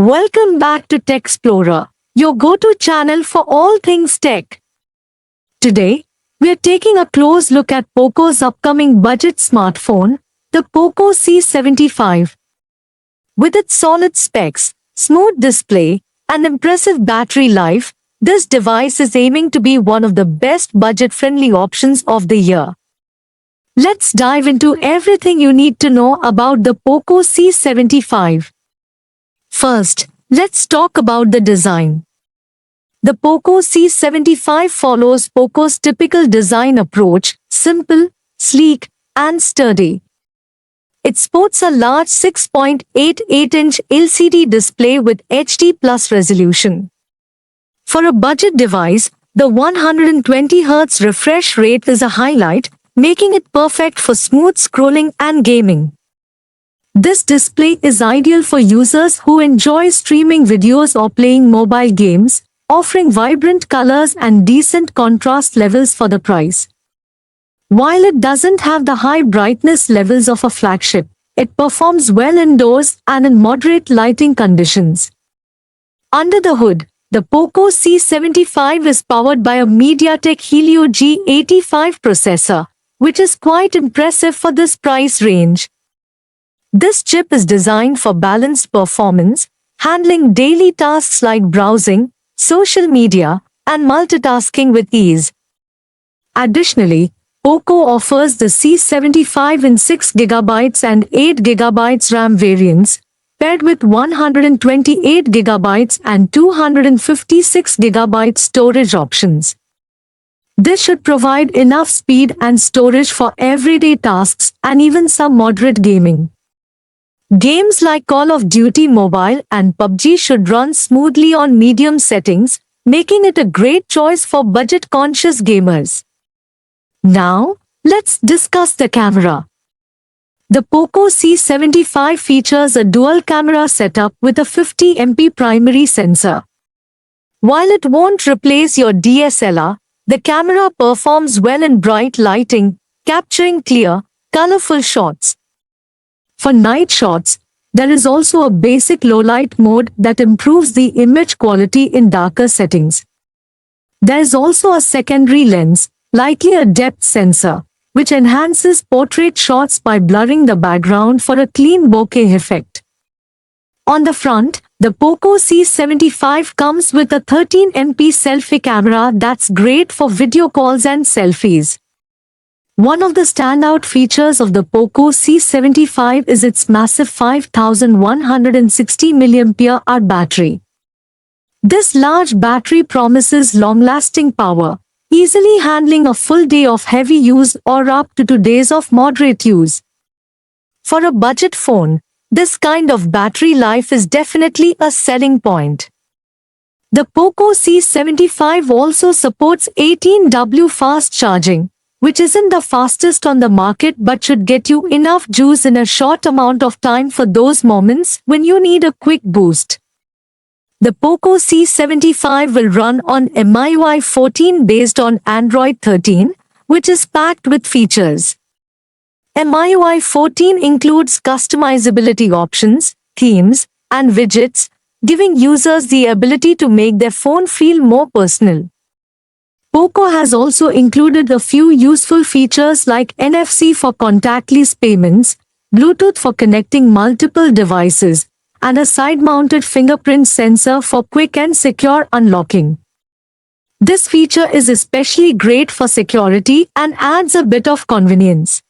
Welcome back to Tech Explorer, your go-to channel for all things tech. Today, we're taking a close look at Poco's upcoming budget smartphone, the Poco C75. With its solid specs, smooth display, and impressive battery life, this device is aiming to be one of the best budget-friendly options of the year. Let's dive into everything you need to know about the Poco C75. First, let's talk about the design. The Poco C75 follows Poco's typical design approach, simple, sleek, and sturdy. It sports a large 6.88-inch LCD display with HD+ resolution. For a budget device, the 120Hz refresh rate is a highlight, making it perfect for smooth scrolling and gaming. This display is ideal for users who enjoy streaming videos or playing mobile games, offering vibrant colors and decent contrast levels for the price. While it doesn't have the high brightness levels of a flagship, it performs well indoors and in moderate lighting conditions. Under the hood, the Poco C75 is powered by a MediaTek Helio G85 processor, which is quite impressive for this price range. This chip is designed for balanced performance, handling daily tasks like browsing, social media, and multitasking with ease. Additionally, Poco offers the C75 in 6GB and 8GB RAM variants, paired with 128GB and 256GB storage options. This should provide enough speed and storage for everyday tasks and even some moderate gaming. Games like Call of Duty Mobile and PUBG should run smoothly on medium settings, making it a great choice for budget-conscious gamers. Now, let's discuss the camera. The Poco C75 features a dual-camera setup with a 50MP primary sensor. While it won't replace your DSLR, the camera performs well in bright lighting, capturing clear, colorful shots. For night shots, there is also a basic low-light mode that improves the image quality in darker settings. There is also a secondary lens, likely a depth sensor, which enhances portrait shots by blurring the background for a clean bokeh effect. On the front, the Poco C75 comes with a 13MP selfie camera that's great for video calls and selfies. One of the standout features of the Poco C75 is its massive 5160 mAh battery. This large battery promises long-lasting power, easily handling a full day of heavy use or up to 2 days of moderate use. For a budget phone, this kind of battery life is definitely a selling point. The Poco C75 also supports 18W fast charging, which isn't the fastest on the market but should get you enough juice in a short amount of time for those moments when you need a quick boost. The Poco C75 will run on MIUI 14 based on Android 13, which is packed with features. MIUI 14 includes customizability options, themes, and widgets, giving users the ability to make their phone feel more personal. Poco has also included a few useful features like NFC for contactless payments, Bluetooth for connecting multiple devices, and a side-mounted fingerprint sensor for quick and secure unlocking. This feature is especially great for security and adds a bit of convenience.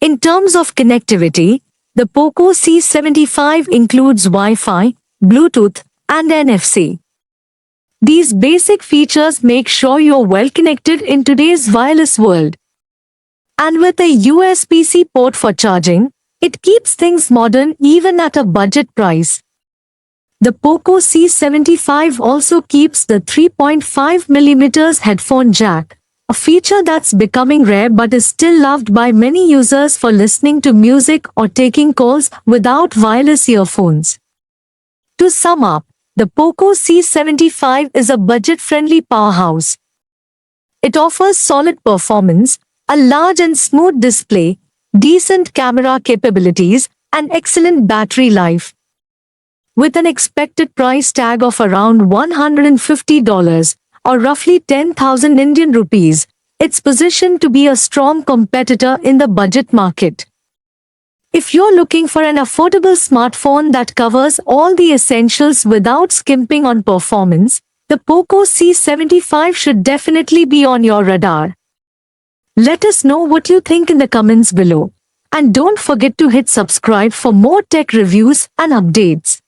In terms of connectivity, the Poco C75 includes Wi-Fi, Bluetooth, and NFC. These basic features make sure you're well connected in today's wireless world. And with a USB-C port for charging, it keeps things modern even at a budget price. The Poco C75 also keeps the 3.5mm headphone jack, a feature that's becoming rare but is still loved by many users for listening to music or taking calls without wireless earphones. To sum up, the Poco C75 is a budget-friendly powerhouse. It offers solid performance, a large and smooth display, decent camera capabilities, and excellent battery life. With an expected price tag of around $150 or roughly 10,000 Indian rupees, it's positioned to be a strong competitor in the budget market. If you're looking for an affordable smartphone that covers all the essentials without skimping on performance, the Poco C75 should definitely be on your radar. Let us know what you think in the comments below. And don't forget to hit subscribe for more tech reviews and updates.